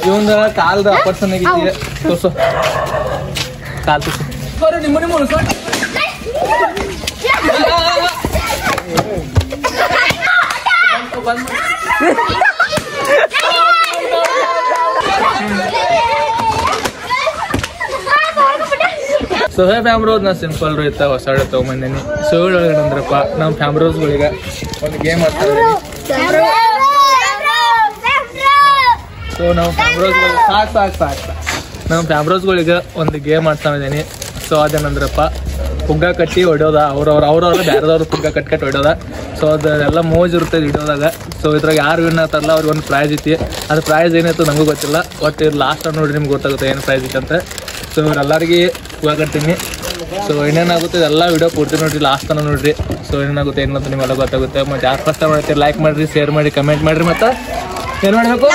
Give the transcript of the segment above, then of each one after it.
ಇವಂದ ಕಾಲ್ದ ಆಪರೇಷನ್ ಆಗಿತ್ತು ತೋರ್ಸು ಕಾಲ್ ತೋರ್ಸು ಬರ್ರಿ ನಿಮ್ಮ ಸೊ ಫ್ಯಾಮ್ರೋಸ್ ನಾ ಸಿಂಪಲ್ ಇರ್ತ ಹೊಸ ತಗೊಂಬಂದೇನಿ ಸೊ ಒಳಗಡೆ ಅಂದ್ರಪ್ಪ ನಮ್ಮ ಫ್ಯಾಮ್ರೋಸ್ಗಳಿಗೆ ಒಂದು ಗೇಮ್ ಆಡ್ತಾ ಇದ್ದೀನಿ ಸೊ ನಾವು ಫ್ಯಾಮ್ರೋಸ್ಗಳಿಗೆ ಸಾಕು ನಮ್ಮ ಫ್ಯಾಮ್ರೋಸ್ಗಳಿಗೆ ಒಂದು ಗೇಮ್ ಆಡ್ತಾ ಇದ್ದೀನಿ ಸೊ ಅದೇನಂದ್ರಪ್ಪ ಪುಗ್ಗ ಕಟ್ಟಿ ಹೊಡ್ಯೋದ ಅವ್ರವ್ರ ಬೇರೆದವ್ರು ಪುಗ್ಗ ಕಟ್ಟಿ ಹೊಡ್ಯೋದ ಸೊ ಅದೆಲ್ಲ ಮೋಜ್ ಇರುತ್ತೆ ಹಿಡಿಯೋದಾಗ ಸೊ ಇದ್ರಾಗ ಯಾರು ವಿನ್ ಆಗ್ತಾರಲ್ಲ ಅವ್ರಿಗೆ ಒಂದು ಪ್ರೈಸ್ ಐತಿ ಅದು ಪ್ರೈಸ್ ಏನಾಯ್ತು ನನಗೂ ಗೊತ್ತಿಲ್ಲ ಒಟ್ಟು ಇವ್ರು ಲಾಸ್ಟ್ ನೋಡ್ರಿ ನಿಮ್ಗೆ ಗೊತ್ತಾಗುತ್ತೆ ಏನು ಪ್ರೈಸ್ ಐತೆ ಅಂತ ಸೊ ಇವ್ರೆಲ್ಲರಿಗೆ ಹೂವು ಕಟ್ತೀನಿ ಸೊ ಏನೇನಾಗುತ್ತೆ ಎಲ್ಲ ವಿಡಿಯೋ ಪೂರ್ತಿ ನೋಡ್ರಿ ಲಾಸ್ಟ್ ತನಕ ನೋಡ್ರಿ ಸೊ ಏನೇನಾಗುತ್ತೆ ಏನಂತ ನಿಮ್ಗೆಲ್ಲ ಗೊತ್ತಾಗುತ್ತೆ ಮತ್ತು ಯಾರು ಫಸ್ಟ್ ಮಾಡ್ತೀರಿ ಲೈಕ್ ಮಾಡಿರಿ ಶೇರ್ ಮಾಡಿ ಕಮೆಂಟ್ ಮಾಡಿರಿ ಮತ್ತು ಏನು ಮಾಡಬೇಕು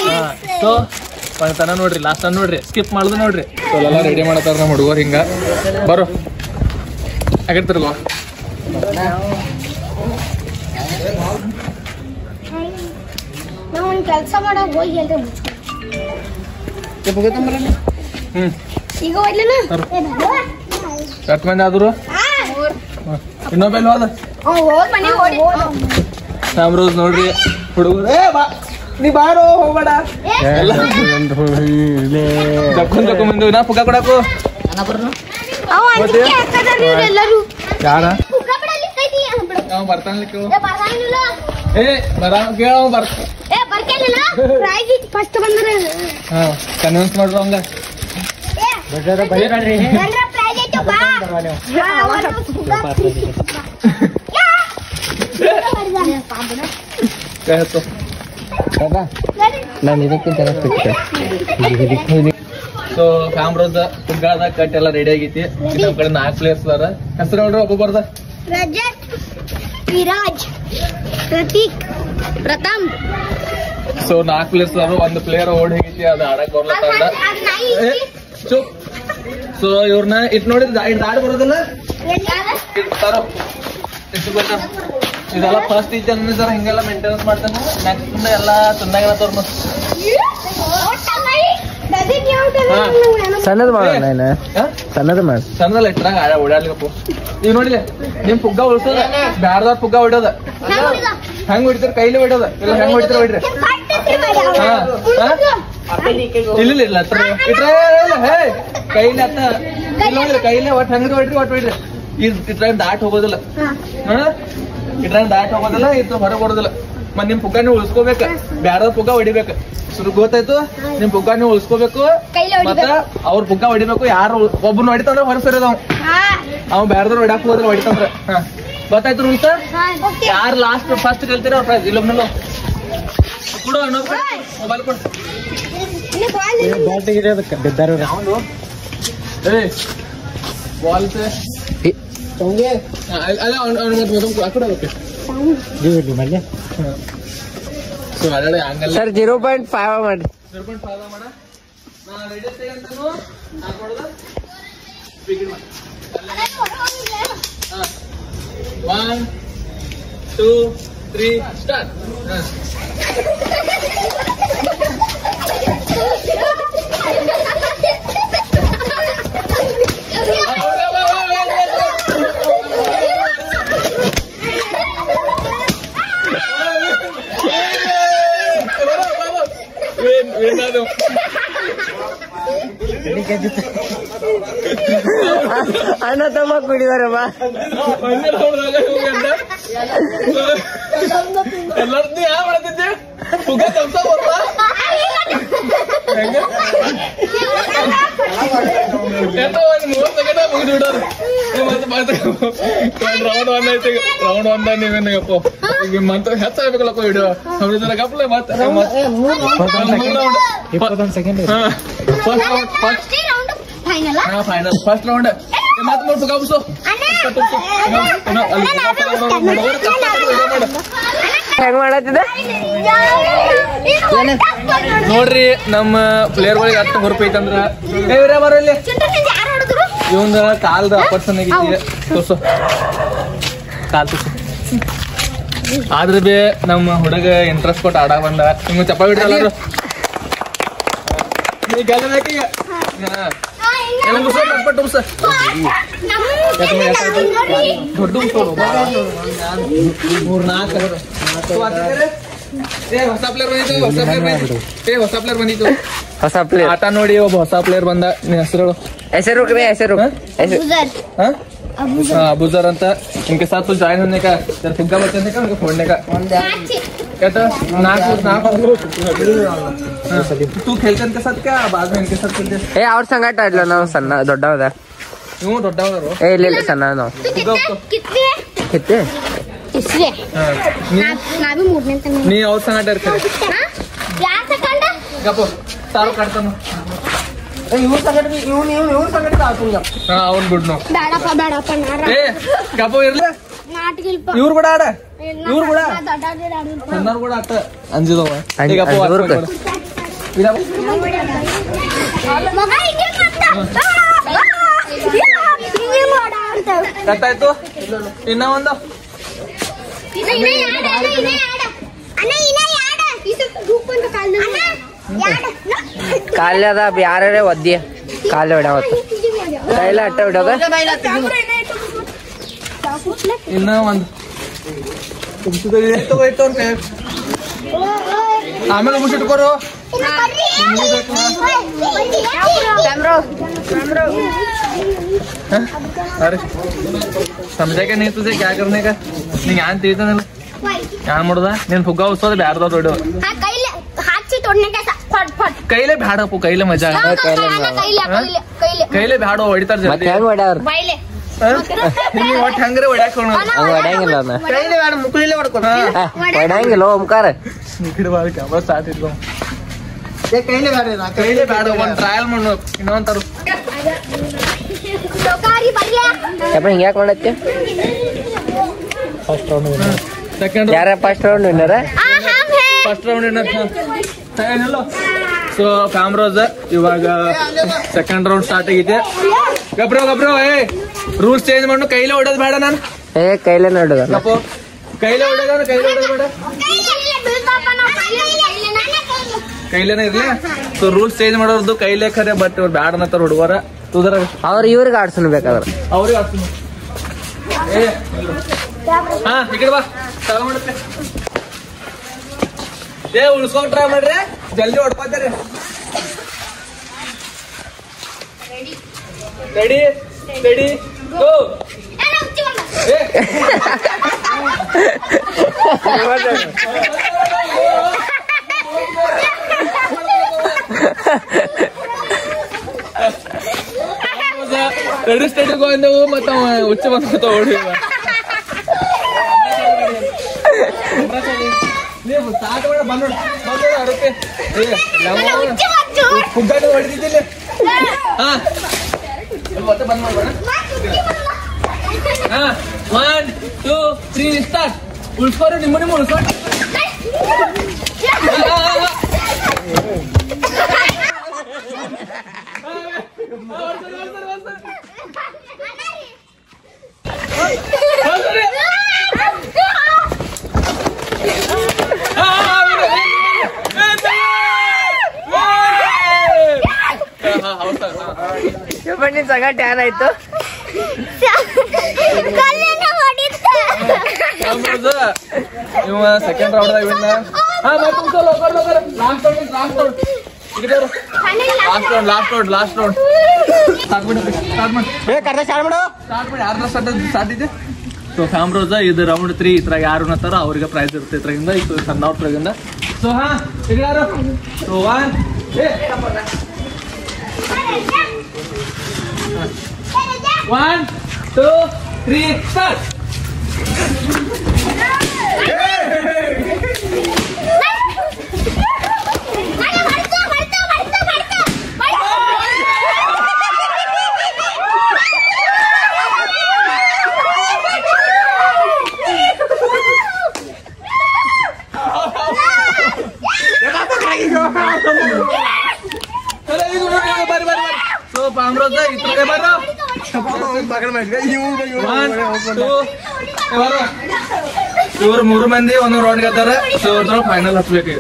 ಹಾಂ ಸೊ ತನ ನೋಡ್ರಿ ಲಾಸ್ಟ್ ತನ ನೋಡ್ರಿ ಸ್ಕಿಪ್ ಮಾಡಿದ್ರೆ ನೋಡ್ರಿ ಸೊ ಎಲ್ಲ ರೆಡಿ ಮಾಡತ್ತಾರ ನಮ್ಮ ಹುಡುಗರು ಹಿಂಗೆ ಬರೋ ಆಗಿರ್ತಿರ್ಗೋ ಕೆಲಸ ಮಾಡಕ್ ಹೋಗಿ ಈಗ ಎಷ್ಟು ಮಂದಿ ಆದ್ರು ಇನ್ನೊಬ್ಬ ಹೋದ ಫ್ಯಾಮ್ರೋಸ್ ನೋಡ್ರಿ ಹುಡುಗರು ನೀ ಬಾರೋ ಹೋಗ್ಬೇಡ ತಕೊಂಡ್ ನಾ ಪುಗ್ಗ ಕೊಡಾಕು ಯಾರ ಬರ್ತಾನ್ಲಿಕ್ಕೆ ಏ ಬರ ಕೇಳ ಫಸ್ಟ್ ಬಂದ್ರೆ ಕನ್ವಿನ್ಸ್ ಮಾಡ್ರು ಹಂಗ ನಾನು ಇದಕ್ಕಿಂತ ಸೊ ಫ್ಯಾಮ್ರೋಸ್ ಪುಗ್ಗಾದ ಕಟ್ ಎಲ್ಲ ರೆಡಿ ಆಗೈತಿ ನಮ್ಮ ಕಡೆ 4 ಪ್ಲೇಯರ್ಸ್ ಅದಾರ ಹೆಸರು ನೋಡ್ರಿ ಒಬ್ಬೊಬ್ಬರ್ದ ರಜತ್ ವಿರಾಜ್ ಪ್ರತೀಕ್ ಪ್ರಥಮ್ ಸೊ 4 ಪ್ಲೇಯರ್ಸ್ ಅದಾರ ಒಂದು ಪ್ಲೇಯರ್ ಓಡಿ ಹೋಗೈತಿ ಅದು ಆಡಕ್ ಬರ್ಲತ್ತಂದ ಚುಪ್ ಸೊ ಇವ್ರನ್ನ ಇಟ್ ನೋಡಿದ್ರೆ ದಾಡಿ ಬರೋದಿಲ್ಲ ತರೋ ಎಷ್ಟು ಗೊತ್ತಾ ಇದೆಲ್ಲ ಫಸ್ಟ್ ಐತಿ ಅಂದ್ರೆ ಹಿಂಗೆಲ್ಲ ಮೇಂಟೆನೆನ್ಸ್ ಮಾಡ್ತಾನೆ ನೆಕ್ಸ್ಟ್ ಎಲ್ಲ ತಂದಾಗ ಸಣ್ಣದು ಮಾಡೋಣ ಸಣ್ಣದು ಮಾಡಿ ಸಣ್ಣದಲ್ಲ ಇಟ್ರಾಗ ಓಡಾಡ್ಲಿಕ್ಕಪ್ಪ ಈಗ ನೋಡಿಲ್ಲ ನಿಮ್ ಪುಗ್ಗ ಉಳ್ಸೋದ ಬ್ಯಾರ್ದಾರ್ ಪುಗ್ಗ ಹೊಡ್ಯೋದ ಹೆಂಗ್ ಹೊಡಿತಾರ ಕೈಲಿ ಹೊಡ್ಯೋದ ಇಲ್ಲ ಹೆಂಗ್ ಹೊಡಿತಾರ ಹೊಡ್ರಿ ಇಲ್ಲ ಇಲ್ಲ ಇಟ್ರ ಹೇ ಕೈಲಿ ಅತ್ತ ನೋಡ್ರಿ ಕೈಲೇ ಒಟ್ಟು ಹೆಂಗ್ ಹೊಡ್ರಿ ಒಟ್ಟು ಹೊಡ್ರಿ ಇಟ್ರಾಗ ದಾಟ್ ಹೋಗೋದಿಲ್ಲ ಇಟ್ರಾಗ ದಾಟ್ ಹೋಗೋದಿಲ್ಲ ಇದು ಹೊರಗೆ ಕೊಡೋದಿಲ್ಲ ಮತ್ ನಿಮ್ ಪುಗ್ಗ ನೀವು ಉಳಿಸ್ಕೋಬೇಕ ಬ್ಯಾರದ ಪುಗ್ಗ ಹೊಡಿಬೇಕ ಶುರು ಗೊತ್ತಾಯ್ತು ನಿಮ್ ಪುಗ್ಗ ನೀವು ಉಳಿಸ್ಕೋಬೇಕು ಮತ್ತ ಅವ್ರ ಪುಗ್ಗ ಹೊಡಿಬೇಕು ಯಾರು ಒಬ್ಬನ ಹೊಡಿತಂದ್ರ ಹೊರ ಸರಿದ ಅವ್ ಬ್ಯಾರದವ್ರು ಹೊಡ್ಯಾಕ ಹೋದ್ರೆ ಹೊಡಿತಂದ್ರ ಗೊತ್ತಾಯ್ತು ರೂಲ್ಸ್ ಯಾರು ಲಾಸ್ಟ್ ಫಸ್ಟ್ ಕಲ್ತೀರ ಅವ್ರ ಪ್ರೈಸ್ ಇಲ್ಲೊಬ್ಬನಲ್ಲ ಕೊಡು ಮೊಬೈಲ್ ಕೊಡು ಏ ಬಾಲ್ ಸರ್ 0.5 ಮಾಡಿ 0.5 ಮಾಡ ನಾ ರೆಡಿ ತೆಗೆಂತನು ಹಾಕೋಳದ ಬಿಗಿನ್ ಮಾಡಿ 1 2 3 ಸ್ಟಾರ್ಟ್ ಅಣ್ಣ ತಮ್ಮ ಕುಡಿದಾರಮ್ಮ ಎಲ್ಲರದ್ದು ಯಾವ ಮಾಡ್ತಿದ್ದೆ ಪುಗ್ಗ ತಪ್ಸ ಬರ್ತಾ ರೌಂಡ್ 1 ನೀವೇನಪ್ಪ ಈಗ ಮಂತ್ ಹೆಚ್ಚಾಗಬೇಕಲ್ಲಪ್ಪ ವಿಡಿಯೋ ಅವ್ರ ಗಪ್ಲೆ ಮತ್ತೆ 21 ಸೆಕೆಂಡ್ ಫೈನಲ್ ಫಸ್ಟ್ ರೌಂಡ್ ಮತ್ತೆ ನೋಡ್ಬೇಕು ಕಾಬ್ಸು ಹೆಂಗ್ ಮಾಡತ್ತಿದ್ದ ನೋಡ್ರಿ ನಮ್ಮ ಪ್ಲೇಯರ್ಗಳಿಗೆ ಅಷ್ಟು ಹೊರಪು ಐತಂದ್ರ ಬರೋ ಇಲ್ಲಿ ಇವಂದ ಕಾಲ್ದ ಆಪರೇಷನ್ ಆಗಿತ್ತು ತೋರ್ಸು ಕಾಲ್ ತೋರ್ಸು ಆದ್ರೆ ಬಿ ನಮ್ಮ ಹುಡುಗ ಇಂಟ್ರೆಸ್ಟ್ ಕೊಟ್ಟು ಆಡಕ್ ಬಂದ ನಿಮ್ಗೆ ಚಪ್ಪ ಬಿಡ್ರಲ್ಲ ಹೊಸ ಪ್ಲೇಯರ್ ಆಟ ನೋಡಿ ಒಬ್ಬ ಹೊಸ ಪ್ಲೇಯರ್ ಬಂದ ನಿನ್ ಹೆಸರು ಹೆಸರು अबूजर अंत इनके साथ तो ज्वाइन होने का फुग्गा बचने का उनको फोड़ने का कहता तू खेलते इनके साथ क्या बाद में इनके साथ खेलते ಏ ಅವ್ರ ಸಂಗಟ ಆಡ್ಲ ನಾವು ಸಣ್ಣ ದೊಡ್ಡವದ क्यों ದೊಡ್ಡವರು ಏ ಇಲ್ಲ ಸಣ್ಣ ನಾವು कितने ಕಿತ್ತೆ इसलिए ना भी मूडने तक ನೀ ಅವ್ರ ಸಂಗಟ ಇರ್ತಾರೆ यार सेकंड ಗಪ್ಪ ಸಾರು ಕಟ್ತಾನ ಇವ್ರ ಸಂಗಟ ಹಾ ಅವ್ನ್ ಬಿಡ್ನು ಬೇಡಪ್ಪ ನಾರ ಏ ಗಪ್ಪ ಇರ್ಲಿ ನಾಟಕಿಲ್ಪ ಇವ್ರು ಕೂಡ ಆಡ ಇವ್ರು ಕೂಡ ಸಣ್ಣವ್ರು ಕೂಡ ಆಟ ಅಂಜಿದವ ಮಗ ಹಿಂಗೆ ಗೊತ್ತಾಯ್ತು ಇನ್ನ ಒಂದು ಕಾಲ್ಯದ ಯಾರೇ ಒದ್ದಿ ಕಾಲ ಹೊಡ್ಯಾವತ್ತು ಕೈಲ ಅಟ್ಟ ಹೊಡ್ಯೋದ ಇನ್ನ ಒಂದು ಆಮೇಲೆ ಮುಗಿಸಿಟ್ಕೋರು अरे समझा क्या नहीं तुझे क्या करने का नहीं यान तीर्थ यान मुड़दा ನೀನ್ ಫುಗ್ಗ ಉತ್ಸವ ಬ್ಯಾರ್ದವ್ರು ಹೊಡು ಹಾಕಿ ತೋಡ್ನೆ ಫಟ್ ಫಟ್ ಕೈಲೇ ಬ್ಯಾಡಪ್ಪು ಕೈಲೇ ಮಜಾ ಕೈಲೇ ಬ್ಯಾಡ ಹೊಡಿತಾರ ಮತ್ತೆ ಹೆಂಗ್ ಹೊಡ್ಯಾವ್ರ ಬೈಲೆ ನೀವು ಒಟ್ಟು ಹಂಗ್ರೆ ಹೊಡ್ಯಾಕೋಣ ಹಂಗ ಹೊಡ್ಯಾಂಗಿಲ್ಲ ಅನ್ನ ಕೈಲೇ ಬ್ಯಾಡ ಮುಕ್ಕಳಿಲೇ ಹೊಡ್ಕೋಣ ಹೊಡ್ಯಾಂಗಿಲ್ಲ ಓಂಕಾರ ನಿಕಡೆ ಬಾರಿ ಕ್ಯಾಮರಾ ಸ್ಟಾರ್ಟ್ ಇದ್ವು ಕೈಲೇ ಬ್ಯಾಡ ಒಂದು ಟ್ರಯಲ್ ಮಾಡು ಇನ್ನೊಂತಾರು ಲೋಕಾರಿ ಬರ್ಯಾ ಯಪ್ಪ ಹಿಂಗ ಯಾಕೆ ಮಾಡತ್ತೆ ಫಸ್ಟ್ ರೌಂಡ್ ಸೆಕೆಂಡ್ ಯಾರ first round winner first round winner so ಕಾಮ್ರೋಸ್ ಇವಾಗ ಸೆಕೆಂಡ್ ರೌಂಡ್ ಸ್ಟಾರ್ಟ್ ಆಗೈತೆ ಗಬ್ರೋ ಏ ರೂಲ್ಸ್ ಚೇಂಜ್ ಮಾಡು ಕೈಲೇ ಹೊಡೋದು ಬೇಡ ನಾನು ಏ ಕೈಲೇ ನೋಡುದ ಗಪ್ಪು ಕೈಲೇ ಹೊಡೋದು ಬೇಡ ಕೈಲೇನೆ ಇರ್ಲಿ ಸೊ ರೂಲ್ಸ್ ಚೇಂಜ್ ಮಾಡೋದು ಕೈಲೇ ಖರೆ ಬಟ್ ಇವ್ರು ಬ್ಯಾಡ ಅನ್ನತ್ತಾರ ಹುಡುಗರ ತುದರ ಅವ್ರ ಇವ್ರಿಗೆ ಆಡ್ಸನ್ ಬೇಕಾದ್ರ ಅವ್ರಿಗೆ ಆಡ್ತೀನಿ ಹಾ ಈ ಕಡೆ ಬಾ ಚಾಲು ಮಾಡುತ್ತೆ ಏ ಉಳ್ಸ್ಕೊಂಡ್ ಟ್ರೈ ಮಾಡ್ರಿ ಜಲ್ದಿ ಹೊಡ್ಕೋತಾರೆ ರೆಡಿ ಗೋ ರೆಡಿ ಸ್ಟೇಟಿಗೆ ಹೋಗಿದ್ದೆವು ಮತ್ತ ಹುಚ್ಚ ಬಂದ ಓಡಿ ನೀವು ಸ್ಟಾರ್ಟ್ ಮಾಡ ಬಂದ ಅಡಕೆ ಫುಗ್ಗಾಟ ಹೊಡಿತಿದ್ದಿಲ್ಲ ಹಾ ಮತ್ತೆ ಬಂದ್ ಮಾಡೋಣ ಹಾ 1 2 3 ಸ್ಟಾರ್ಟ್ ಉಳ್ಸ್ಕೋರು ನಿಮ್ಮ ಉಳ್ಸ್ಕೊಂಡು ನಿನ್ ಸಂಗ ಟ್ಯಾನ್ ಆಯ್ತು ಇವ ಸೆಕೆಂಡ್ ರೌಂಡ್ ವಿನ್ನ ಹಾ ಲಾಸ್ಟ್ ರೌಂಡ್ ಸ್ಟಾರ್ಟ್ ಇದೆ ಸೊ ಫ್ಯಾಮ್ರೋಸ ಇದು ರೌಂಡ್ 3 ಇದ್ರಾಗ ಯಾರು ಅನ್ನತ್ತಾರೋ ಅವ್ರಿಗೆ ಪ್ರೈಸ್ ಇರುತ್ತೆ ಇದ್ರಾಗಿಂದ ಇದು ಸಣ್ಣವ್ರ ಇದ್ರಾಗಿಂದ ಸೊ ಹಾ ಈಗ ಯಾರು ಸೊ 1 2 3 ಸ್ಟಾರ್ಟ್ ಸೊ ಪಾಮ್ರೋಸ ಇತ್ರ ಬರೋ 1 2 ಬರೋ ಇವ್ರು 3 ಮಂದಿ ಒಂದೊಂದು ರೌಂಡ್ ಗೆದ್ದಾರ. ಸೊ ಇವ್ರದ್ರ ಫೈನಲ್ ಹಚ್ಬೇಕು.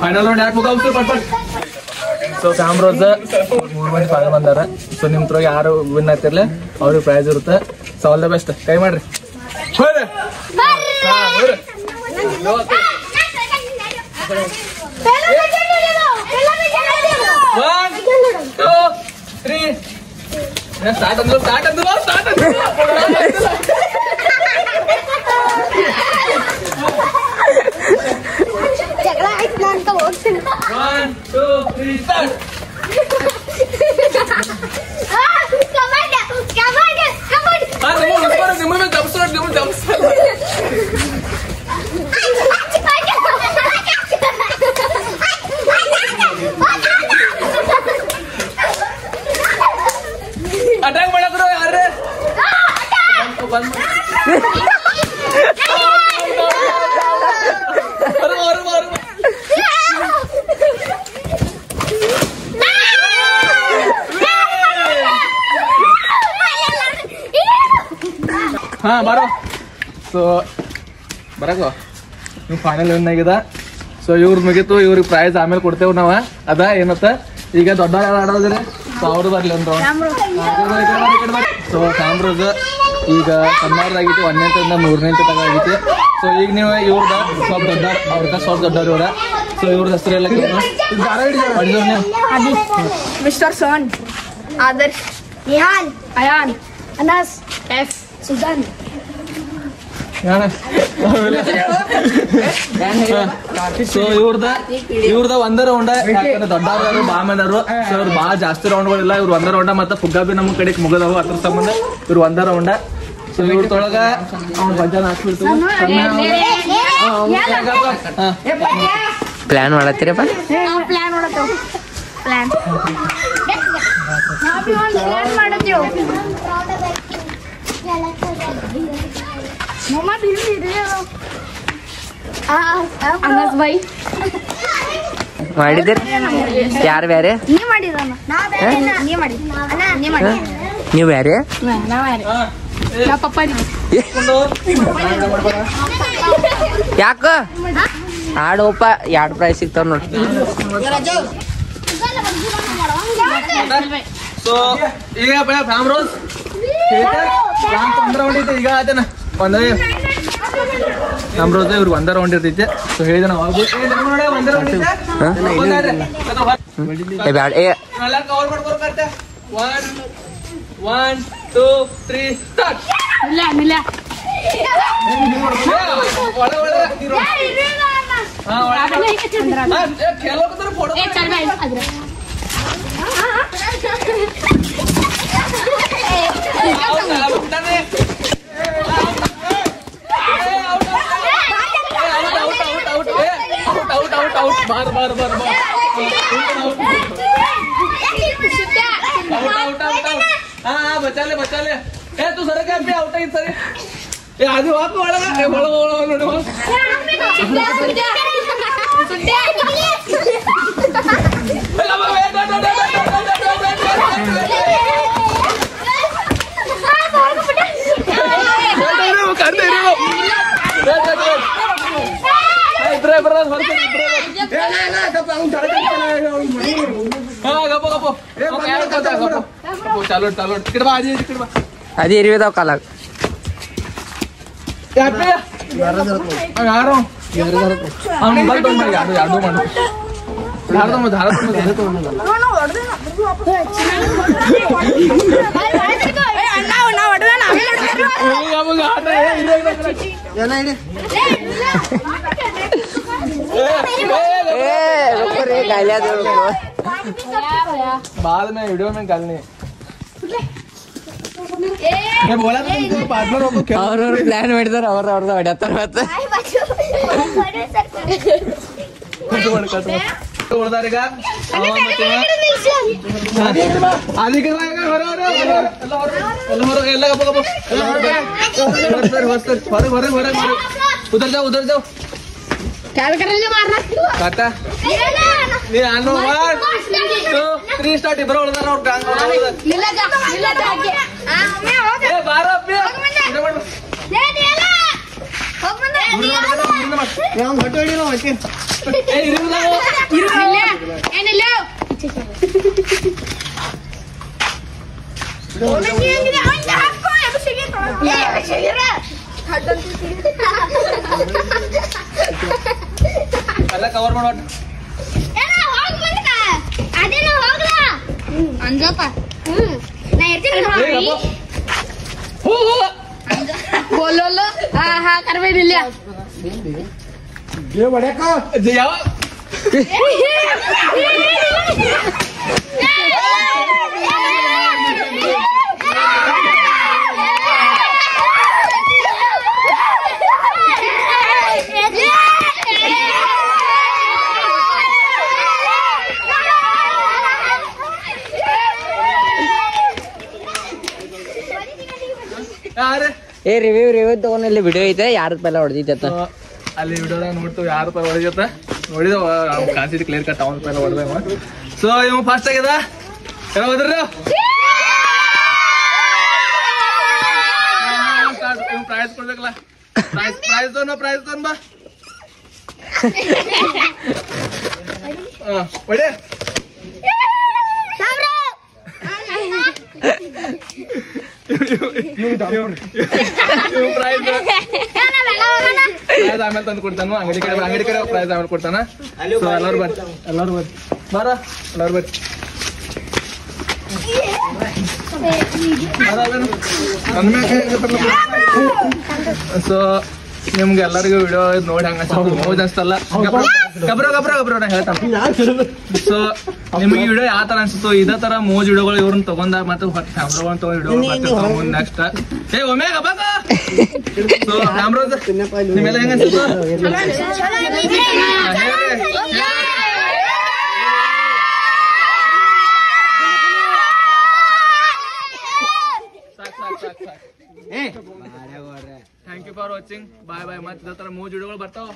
ಫೈನಲ್ ರೌಂಡ್ ಯಾಕೆ ಹೋಗ್ತೀವಿ ಪಟ್. ಸೊ ಕ್ಯಾಮ್ರೋಸ್ 3 ಮಂದಿ ಫೈನಲ್ ಬಂದಾರ. ಸೊ ನಿಮ್ ತ್ರ ಯಾರು ವಿನ್ ಆಗ್ತಿರ್ಲಿ ಅವ್ರಿಗೆ ಪ್ರೈಸ್ ಇರುತ್ತೆ. So all the best. ಕೈ ಮಾಡ್ರಿ. 1 2 3 ಸ್ಟಾರ್ಟ್ ಅಂದ್ರು ಜಗಳ ಆಯ್ತು ಅಂತ ಹೋಗ್ತೀನಿ. 1 2 3 ಸ್ಟಾರ್ಟ್. ನಿಮ್ಮ ಅಟ್ಯಾಕ್ ಮಾಡಕ್ರು ಯಾರೇ ಬಂದ್ ಹಾ ಬರೋ. ಸೊ ಬರಕೋ ನೀವು ಫೈನಲ್ ವಿನ್ ಆಗಿದೆ. ಸೊ ಇವ್ರದ್ದು ಮುಗೀತು. ಇವ್ರಿಗೆ ಪ್ರೈಸ್ ಆಮೇಲೆ ಕೊಡ್ತೇವೆ ನಾವು. ಅದ ಏನತ್ತ ಈಗ ದೊಡ್ಡವ್ರು ಯಾರು ಆಡೋದ್ರಿ. ಸೊ ಅವ್ರು ಬರ್ಲಿ ಒಂದು ಸೊ ಕ್ಯಾಮ್ರೋಸ್ ಈಗ 16 1ನೇಂತ 3ನೇಂತ ತಗ ಆಗೈತಿ. ಸೊ ಈಗ ನೀವು ಇವ್ರದ ಸ್ವಲ್ಪ ದೊಡ್ಡವ್ರು ಅವ್ರ ಸ್ವಲ್ಪ ದೊಡ್ಡವ್ರು ಇವ್ರ. ಸೊ ಇವ್ರದ್ದು ಹೆಸರು ಎಲ್ಲ ನೀವು ಮಿಸ್ಟರ್ ಸೋನ್, ಆದರ್ಶ್, ನಿಹಾನ್, ಅಯಾನ್, ಅನಸ್, ಎಫ್, ಸುಜಾನ್. ಸೊ ಇವ್ರದ ಒಂದೇ ರೌಂಡ್. ಯಾಕಂದ್ರೆ ದೊಡ್ಡವರು ಬಾ ಮಂದವರು. ಸೊ ಇವ್ರು ಬಾ ಜಾಸ್ತಿ ರೌಂಡ್ಗಳಿಲ್ಲ. ಇವ್ರು ಒಂದೇ ರೌಂಡ್. ಮತ್ತೆ ಫುಗ್ಗಾ ಬಿ ನಮ್ಮ ಕಡೆಗೆ ಮುಗದವು. ಅದ್ರ ಸಂಬಂಧ ಇವ್ರು ಒಂದೇ ರೌಂಡ್. ಸೊ ಇವ್ರ ತೊಳಗ ಅವ್ನ ಬಂಜಾನ ಹಾಕ್ಬಿಡ್ತೀವಿ. ಪ್ಲಾನ್ ಮಾಡತ್ತೀರಪ್ಪ? ಪ್ಲಾನ್ ಮಾಡತ್ತೇವ್. ಪ್ಲಾನ್ ಮಾಡತ್ತೇವ್. ಮಮ್ಮ ಬಿಡಿ ಅನಸ್ ಬೈ ಮಾಡಿದಿರಿ ಯಾರು ಬೇರೆ? ನೀ ಮಾಡಿರಣ್ಣ. ನೀ ಮಾಡಿ ಅಣ್ಣ. ನೀ ಮಾಡಿ. ನೀವು ಬೇರೆ? ನಾ ಪಪ್ಪ ಯಾಕ ಆಡೋಪ 2 ಪ್ರೈಸ್ ಸಿಗ್ತಾವ ನೋಡಿ. ಸೊ ಈಗ ಕ್ಯಾಮ್ರೋಸ್ ಈಗ ಆತನ ಒಂದೇ ಕ್ಯಾಮ್ರೋಸ್ ಇವ್ರಿಗೆ ಒಂದೇ ರೌಂಡ್ ಇರ್ತೈತೆ. ಸೊ ಹೇಳಿದ ನಾವು ಬ್ಯಾಡ. 1 2 3 ಸ್ಟಾರ್ಟ್. बचा ले ए तू सर क्या पे आउट है सर ए आधी वाप वाला ए बोलो नोड అది 20 కాల बाद में वीडियो में डालनी बोला तो पार्टनर हो क्या और प्लान ಮಾಡಿದಾರ ಅವ್ರದ್ದು ಹೊಡೆಯುತ್ತಾರೆ ಮತ್ತೆ ಹೊಡೆದಾರೀಗ ಅದಕ್ಕೆ ಎಲ್ಲ उधर जाओ क्या कर रहे हो मारना काटा ये आनो 1 2 3 स्टार्ट इधर उधर और गांग मिला जा आगे हां मैं हो ए 12 पे दे दिया ला हो बंदे ಎಲ್ಲ ಕವರ್ ಮಾಡೋಣ ಅಂಜಪ್ಪ ನಾ ಇರ್ತೀನಿ ಬೋಲೋಲು ಹಾ ಕರ್ಬೇಡಿಲ್ಲ ಯಾವ ಏ ರಿವ್ಯೂ ತಗೊಂಡ್ ಇಲ್ಲಿ ವಿಡಿಯೋ ಐತೆ ಯಾರ ಪೈಲ ಹೊಡೆದಿತ್ತ ಅಲ್ಲಿ ವಿಡಿಯೋದಾಗ ನೋಡ್ತು ಯಾರು ಪೈಲ ಹೊಡೆದಿತ್ತ ನೋಡಿದವ ಕಾನ್ಸಿಟಿ ಕ್ಲಿಯರ್ ಕಟ್ ಅವನ ಪೈಲ ಹೊಡೆದವ ಸೊ ಇವ್ ಫಾಸ್ಟ್ ಆಗ್ಯದ ಏನೋ ಹೋದ್ರಿ ಇವ್ ಪ್ರೈಸ್ ಕೊಡ್ಬೇಕಲ್ಲ ಪ್ರೈಸ್ ತಗೊಂಡ್ ಬಾ ಹೊಡೆ ಪ್ರೈಸ್ ಆಮೇಲೆ ತಂದು ಕೊಡ್ತಾನು ಅಂಗಡಿ ಕಡೆ ಪ್ರೈಸ್ ಆಮೇಲೆ ಕೊಡ್ತಾನ ಎಲ್ಲರೂ ಬರ್ರಿ ಬಾರ ಎಲ್ಲರೂ ಬರ್ರಿ ಸೊ ನಿಮ್ಗೆ ಎಲ್ಲರಿಗೂ ವಿಡಿಯೋ ನೋಡಿ ಹಂಗ ಮೋಜ್ ಅನ್ಸ್ತಲ್ಲ ಗಬ್ರ ನಾ ಹೇಳ್ತಾನೆ ಸೊ ನಿಮ್ಗೆ ವಿಡಿಯೋ ಯಾವ ತರ ಅನ್ಸುತ್ತೋ ಇದೇ ತರ ಮೋಜ್ ವಿಡಿಯೋಗಳು ಇವ್ರನ್ನ ತಗೊಂಡಾಗ ಮತ್ತೆ ಕ್ಯಾಮ್ರಾ ತಗೊಂಡು ವಿಡಿಯೋ ನೆಕ್ಸ್ಟ್ ಏ ಒಮ್ಮೆ ಗಬಾಕ ಸೊ ಕ್ಯಾಮ್ರಾ ನಿಮ್ಮೆಲ್ಲ ಹೆಂಗ ಅನ್ಸುತ್ತೋ thank you for watching bye ಮತ್ತೆ ಇದೇ ತರ ಮೂರು ವಿಡಿಯೋಗಳು ಬರ್ತಾವ